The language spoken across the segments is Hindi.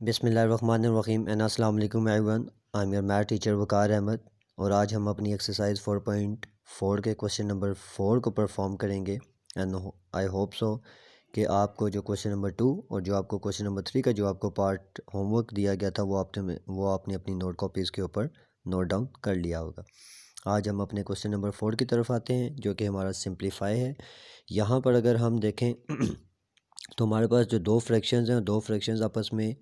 बिस्मिल्लाहिर्रहमानिर्रहीम एंड अस्सलाम वालेकुम everyone. I am your math teacher Waqar Ahmed और आज हम अपनी एक्सरसाइज 4.4 के क्वेश्चन नंबर 4 को परफॉर्म करेंगे। एंड आई होप सो कि आपको जो क्वेश्चन नंबर 2 और जो आपको क्वेश्चन नंबर 3 का जो आपको पार्ट होमवर्क दिया गया था वो आपने अपनी नोट कॉपीज़ के ऊपर नोट डाउन कर लिया होगा। आज हम अपने क्वेश्चन नंबर 4 की तरफ आते हैं जो कि हमारा सिंप्लीफाई है। यहाँ पर अगर हम देखें तो हमारे पास जो दो फ्रैक्शंस हैं, दो फ्रैक्शंस आपस में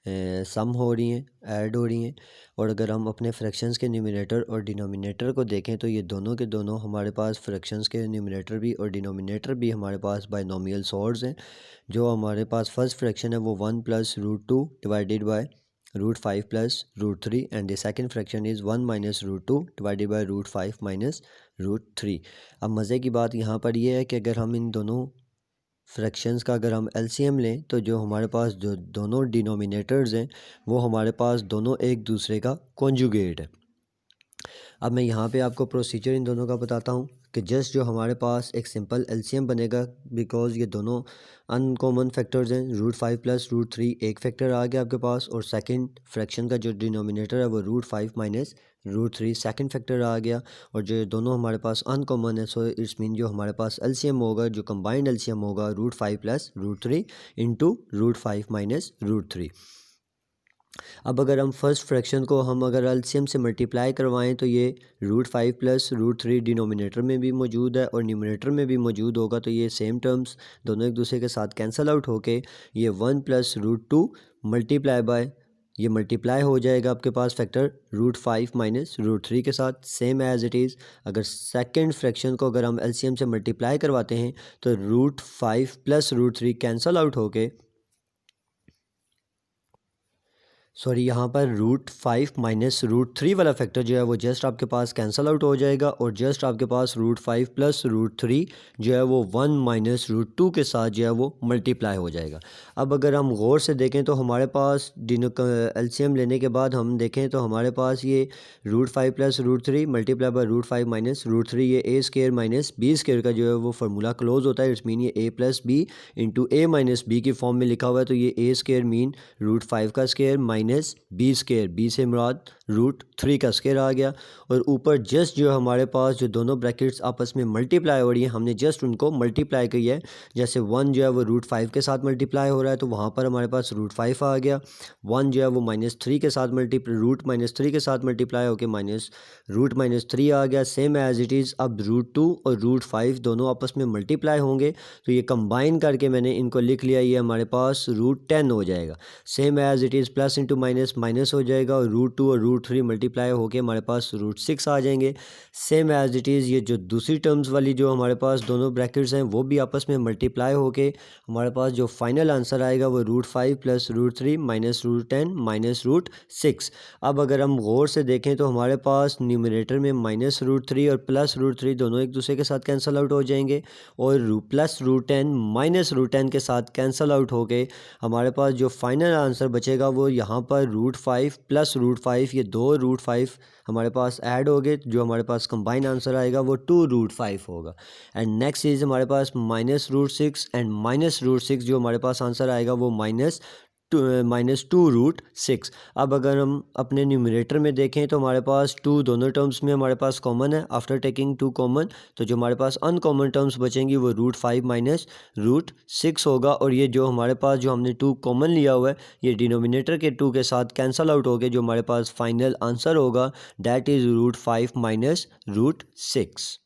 सम हो रही हैं, ऐड हो रही हैं। और अगर हम अपने फ्रैक्शंस के न्यूमरेटर और डिनोमिनेटर को देखें तो ये दोनों के दोनों हमारे पास फ्रैक्शंस के न्यूमरेटर भी और डिनोमिनेटर भी हमारे पास बाइनोमियल सोर्स हैं। जो हमारे पास फर्स्ट फ्रैक्शन है वो 1 + √2 divided by √5 + √3 and the second fraction is 1 - √2 divided by √5 - √3। अब मज़े की बात यहाँ पर यह है कि अगर हम इन दोनों फ्रैक्शंस का अगर हम एलसीएम लें तो जो हमारे पास जो दोनों डिनोमिनेटर्स हैं वो हमारे पास दोनों एक दूसरे का कॉन्जुगेट है। अब मैं यहाँ पे आपको प्रोसीजर इन दोनों का बताता हूँ कि जस्ट जो हमारे पास एक सिंपल एलसीएम बनेगा बिकॉज़ ये दोनों अनकॉमन फैक्टर्स हैं। √5 + √3 एक फैक्टर आ गया आपके पास और सेकंड फ्रैक्शन का जो डिनोमिनेटर है वो √5 - √3 सेकंड फैक्टर आ गया। और जो दोनों हमारे पास अनकॉमन है सो इट्स मीन जो हमारे पास एलसीएम होगा, जो कंबाइंड एलसीएम होगा √5 + √3 इंटू √5 - √3। अब अगर हम फर्स्ट फ्रैक्शन को हम अगर एलसीएम से मल्टीप्लाई करवाएं तो ये √5 + √3 डिनोमिनेटर में भी मौजूद है और न्यूमरेटर में भी मौजूद होगा। तो ये सेम टर्म्स दोनों एक दूसरे के साथ कैंसिल आउट होके ये 1 + √2 मल्टीप्लाई बाय ये मल्टीप्लाई हो जाएगा आपके पास फैक्टर √5 - √3 के साथ सेम एज इट इज़। अगर सेकेंड फ्रैक्शन को अगर हम एलसीएम से मल्टीप्लाई करवाते हैं तो √5 + √3 कैंसिल आउट होके यहाँ पर √5 - √3 वाला फैक्टर जो है वो जस्ट आपके पास कैंसिल आउट हो जाएगा और जस्ट आपके पास √5 + √3 जो है वो 1 - √2 के साथ जो है वो मल्टीप्लाई हो जाएगा। अब अगर हम गौर से देखें तो हमारे पास एलसीएम लेने के बाद हम देखें तो हमारे पास ये √5 + √3 मल्टीप्लाई बाय √5 - √3 ये a² - b² का जो है वो फार्मूला क्लोज होता है। इट्स मीन ये a + b into a - b की फॉर्म में लिखा हुआ है। तो ये a² मीन √5 का स्क्वायर माइनस b², b से मुराद √3 का स्क्वायर आ गया। और ऊपर जस्ट जो हमारे पास जो दोनों ब्रैकेट्स आपस में मल्टीप्लाई हो रही है हमने जस्ट उनको मल्टीप्लाई की है। जैसे 1 जो है वो √5 के साथ मल्टीप्लाई हो रहा है तो वहाँ पर हमारे पास √5 आ गया। 1 जो है वो -3 के साथ √-3 के साथ मल्टीप्लाई होकर √-3 आ गया सेम एज इट इज़। अब √2 और √5 दोनों आपस में मल्टीप्लाई होंगे तो ये कंबाइन करके मैंने इनको लिख लिया, ये हमारे पास √10 हो जाएगा। Same as it is plus into minus minus हो जाएगा और √2 और √3 मल्टीप्लाई होके हमारे पास √6 आ जाएंगे। सेम एज इट इज़ ये जो दूसरी टर्म्स वाली जो हमारे पास दोनों ब्रैकेट्स हैं वो भी आपस में मल्टीप्लाई होके हमारे पास जो फाइनल आंसर आएगा वो √5 + √3 -10 -√6। अब अगर हम गौर से देखें तो हमारे पास न्यूमरेटर में -√3 और +√3 दोनों एक दूसरे के साथ कैंसिल आउट हो जाएंगे और +10 -√10 के साथ कैंसिल आउट होके हमारे पास जो फाइनल आंसर बचेगा वो यहाँ पर √5 + √5 ये दो √5 हमारे पास ऐड हो गए। जो हमारे पास कंबाइन आंसर आएगा वो 2√5 होगा। एंड नेक्स्ट इज़ हमारे पास -√6 एंड -√6 जो हमारे पास आंसर आएगा वो -2√6। अब अगर हम अपने न्यूमरेटर में देखें तो हमारे पास 2 दोनों टर्म्स में हमारे पास कॉमन है। आफ्टर टेकिंग 2 कॉमन तो जो हमारे पास अनकॉमन टर्म्स बचेंगी वो √5 - √6 होगा। और ये जो हमारे पास जो हमने 2 कॉमन लिया हुआ है ये डिनोमिनेटर के 2 के साथ कैंसिल आउट हो गए। जो हमारे पास फाइनल आंसर होगा that is √5 - √6।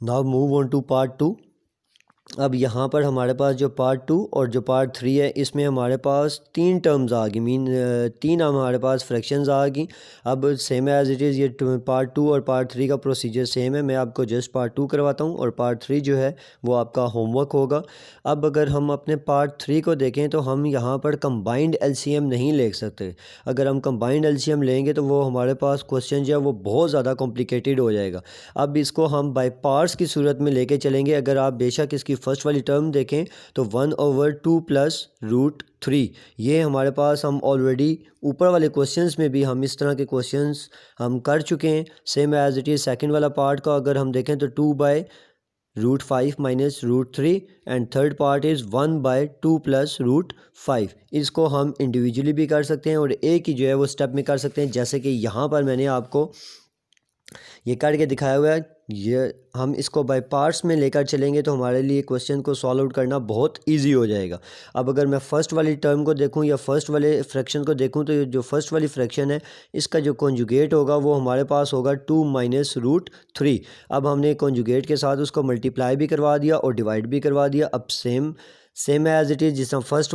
Now move on to part 2। अब यहाँ पर हमारे पास जो पार्ट 2 और जो पार्ट 3 है इसमें हमारे पास 3 टर्म्स आ गई, मीन 3 हमारे पास फ्रैक्शंस आ गई। अब सेम एज इट इज़ ये पार्ट 2 और पार्ट 3 का प्रोसीजर सेम है। मैं आपको जस्ट पार्ट 2 करवाता हूँ और पार्ट 3 जो है वो आपका होमवर्क होगा। अब अगर हम अपने पार्ट 3 को देखें तो हम यहाँ पर कंबाइंड एलसीएम नहीं ले सकते। अगर हम कंबाइंड एलसीएम लेंगे तो वो हमारे पास क्वेश्चन जो है वो बहुत ज़्यादा कॉम्प्लिकेटेड हो जाएगा। अब इसको हम बाय पार्ट्स की सूरत में लेके चलेंगे। अगर आप बेशक इसकी फर्स्ट वाली टर्म देखें तो 1/2 + √3 ये हमारे पास हम ऑलरेडी ऊपर वाले क्वेश्चंस में भी हम इस तरह के क्वेश्चंस हम कर चुके हैं। Same as it is second वाला पार्ट का अगर हम देखें तो 2/√3 √5 minus √3 and third part is 1/2 plus √5। इसको हम इंडिविजुअली भी कर सकते हैं और एक ही जो है वो स्टेप में कर सकते हैं, जैसे कि यहाँ पर मैंने आपको ये करके दिखाया हुआ है। ये हम इसको बाय पार्ट्स में लेकर चलेंगे तो हमारे लिए क्वेश्चन को सॉल्व आउट करना बहुत इजी हो जाएगा। अब अगर मैं फ़र्स्ट वाली टर्म को देखूं या फर्स्ट वाले फ्रैक्शन को देखूं तो ये जो फर्स्ट वाली फ्रैक्शन है इसका जो कॉन्जुगेट होगा वो हमारे पास होगा 2 माइनस √3। अब हमने कॉन्जुगेट के साथ उसको मल्टीप्लाई भी करवा दिया और डिवाइड भी करवा दिया। अब सेम एज इट इज़, जिस तरह फर्स्ट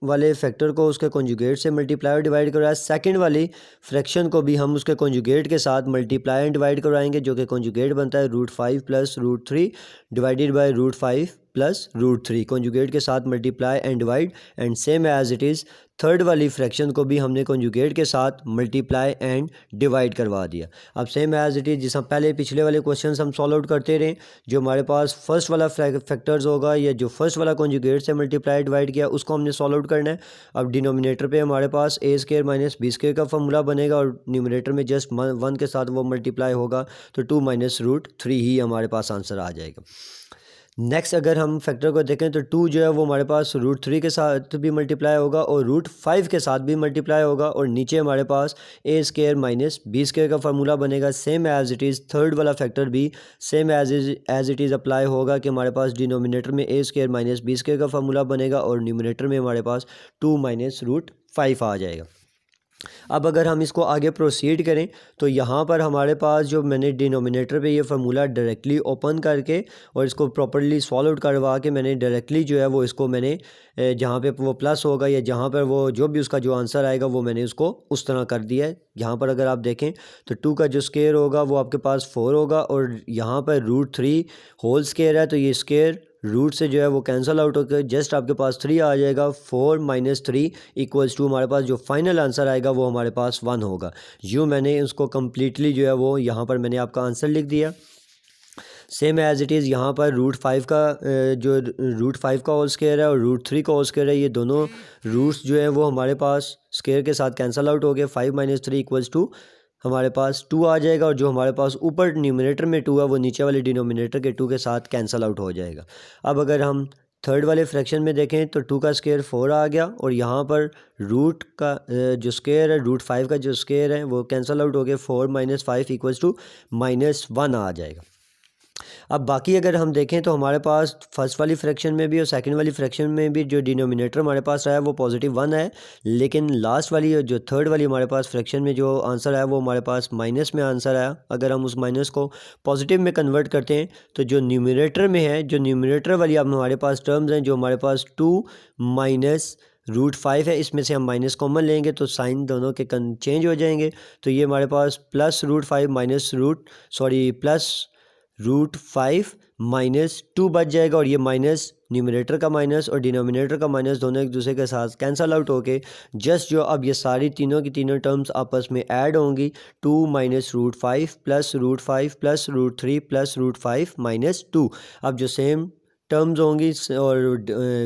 वाले फैक्टर को उसके कॉन्जुगेट से मल्टीप्लाई और डिवाइड करवाया, सेकंड वाली फ्रैक्शन को भी हम उसके कॉन्जुगेट के साथ मल्टीप्लाई एंड डिवाइड करवाएंगे, जो कि कॉन्जुगेट बनता है √5 plus √3 divided by √5 plus √3। Conjugate के साथ multiply and divide and same as it is third वाली फ्रैक्शन को भी हमने कॉन्जुगेट के साथ मल्टीप्लाई एंड डिवाइड करवा दिया। अब सेम एज इट इज़, जिस पहले पिछले वाले क्वेश्चन हम सॉल्व आउट करते रहे, जो हमारे पास फर्स्ट वाला फैक्टर्स होगा या जो फर्स्ट वाला कॉन्जुगेट से मल्टीप्लाई डिवाइड किया उसको हमने सॉल्व आउट करना है। अब डिनोमिनेटर पे हमारे पास a² माइनस b² का फॉर्मूला बनेगा और न्यूमरेटर में जस्ट 1 के साथ वो मल्टीप्लाई होगा तो 2 माइनस √3 ही हमारे पास आंसर आ जाएगा। नेक्स्ट अगर हम फैक्टर को देखें तो 2 जो है वो हमारे पास √3 के साथ भी मल्टीप्लाई होगा और √5 के साथ भी मल्टीप्लाई होगा और नीचे हमारे पास a² माइनस b² का फार्मूला बनेगा। Same as it is third वाला फैक्टर भी same as it is apply होगा कि हमारे पास डिनोमिनेटर में a² माइनस b² का फार्मूला बनेगा और न्यूमरेटर में हमारे पास 2 माइनस √5 आ जाएगा। अब अगर हम इसको आगे प्रोसीड करें तो यहाँ पर हमारे पास जो मैंने डिनोमिनेटर पे ये फार्मूला डायरेक्टली ओपन करके और इसको प्रॉपर्ली सॉल्व आउट करवा के मैंने डायरेक्टली जो है वो इसको मैंने जहाँ पे वो प्लस होगा या जहाँ पर वो जो भी उसका जो आंसर आएगा वो मैंने उसको उस तरह कर दिया है। यहाँ पर अगर आप देखें तो 2 का जो स्केयर होगा वो आपके पास 4 होगा और यहाँ पर √3 होल स्केयर है तो ये स्केयर रूट से जो है वो कैंसिल आउट होकर जस्ट आपके पास 3 आ जाएगा। 4 माइनस 3 इक्वल्स टू हमारे पास जो फाइनल आंसर आएगा वो हमारे पास 1 होगा। यूँ मैंने उसको कम्प्लीटली जो है वो यहाँ पर मैंने आपका आंसर लिख दिया। सेम एज इट इज़ यहाँ पर √5 का जो √5 का होल स्केयर है और √3 का होल स्केयर है, ये दोनों रूट्स जो है वो हमारे पास स्केयर के साथ कैंसिल आउट हो गए। 5 माइनस 3 इक्वल्स टू हमारे पास 2 आ जाएगा और जो हमारे पास ऊपर न्यूमरेटर में 2 है वो नीचे वाले डिनोमिनेटर के 2 के साथ कैंसिल आउट हो जाएगा। अब अगर हम थर्ड वाले फ्रैक्शन में देखें तो 2 का स्केयर 4 आ गया और यहाँ पर रूट का जो स्केयर है √5 का जो स्केयर है वो कैंसिल आउट हो गया। 4 माइनस 5 इक्वल्स टू -1 आ जाएगा। अब बाकी अगर हम देखें तो हमारे पास फर्स्ट वाली फ्रैक्शन में भी और सेकंड वाली फ्रैक्शन में भी जो डिनोमिनेटर हमारे पास आया वो +1 है, लेकिन लास्ट वाली जो थर्ड वाली हमारे पास फ्रैक्शन में जो आंसर आया वो हमारे पास माइनस में आंसर आया। अगर हम उस माइनस को पॉजिटिव में कन्वर्ट करते हैं तो जो न्यूमरेटर में है, जो न्यूमरेटर वाली अब हमारे पास टर्म्स हैं, जो हमारे पास 2 माइनस √5 है, इसमें से हम माइनस कॉमन लेंगे तो साइन दोनों के चेंज हो जाएंगे। तो ये हमारे पास +√5 माइनस +√5 -2 बच जाएगा और ये माइनस न्यूमरेटर का माइनस और डिनोमिनेटर का माइनस दोनों एक दूसरे के साथ कैंसल आउट होके जस्ट जो अब ये सारी तीनों की तीनों टर्म्स आपस में ऐड होंगी। 2 माइनस √5 प्लस √5 प्लस √3 प्लस √5 -2। अब जो सेम टर्म्स होंगी और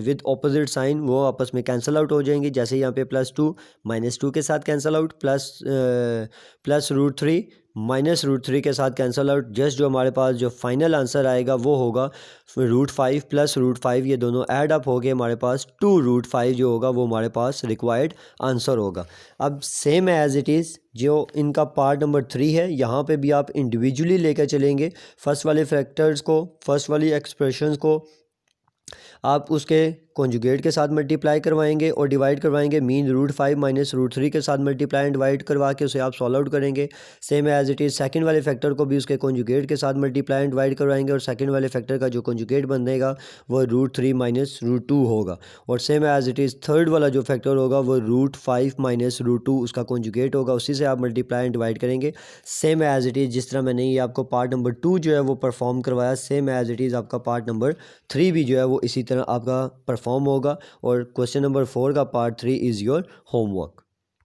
विद ऑपोजिट साइन वो आपस में कैंसिल आउट हो जाएंगी। जैसे यहाँ पे +2 -2 के साथ कैंसिल आउट, प्लस √3 -√3 के साथ कैंसिल आउट। जस्ट जो हमारे पास जो फाइनल आंसर आएगा वो होगा √5 प्लस √5, ये दोनों ऐड अप हो गए हमारे पास 2√5 जो होगा वो हमारे पास रिक्वायर्ड आंसर होगा। अब सेम एज इट इज़ जो इनका पार्ट नंबर 3 है, यहाँ पे भी आप इंडिविजुअली लेकर चलेंगे। फर्स्ट वाले फैक्टर्स को, फर्स्ट वाली एक्सप्रेशंस को आप उसके कॉन्जुगेट के साथ मल्टीप्लाई करवाएंगे और डिवाइड करवाएंगे। मीन √5 माइनस √3 के साथ मल्टीप्लाई एंड डिवाइड करवा के उसे आप सॉल्व आउट करेंगे। Same as it is second वाले फैक्टर को भी उसके कॉन्जुगेट के साथ मल्टीप्लाई एंड डिवाइड करवाएंगे और सेकंड वाले फैक्टर का जो कॉन्जुगेट बनेगा वो √3 माइनस √2 होगा। और same as it is third वाला जो फैक्टर होगा वो √5 माइनस √2 उसका कॉन्जुगेट होगा, उसी से आप मल्टीप्लाई एंड डिवाइड करेंगे। सेम एज इट इज़ जिस तरह मैंने ये आपको पार्ट नंबर 2 जो है वो परफॉर्म करवाया, सेम एज इट इज़ आपका पार्ट नंबर 3 भी जो है वो इसी तरह आपका परफॉर्म होगा। और क्वेश्चन नंबर 4 का पार्ट 3 इज़ योर होमवर्क।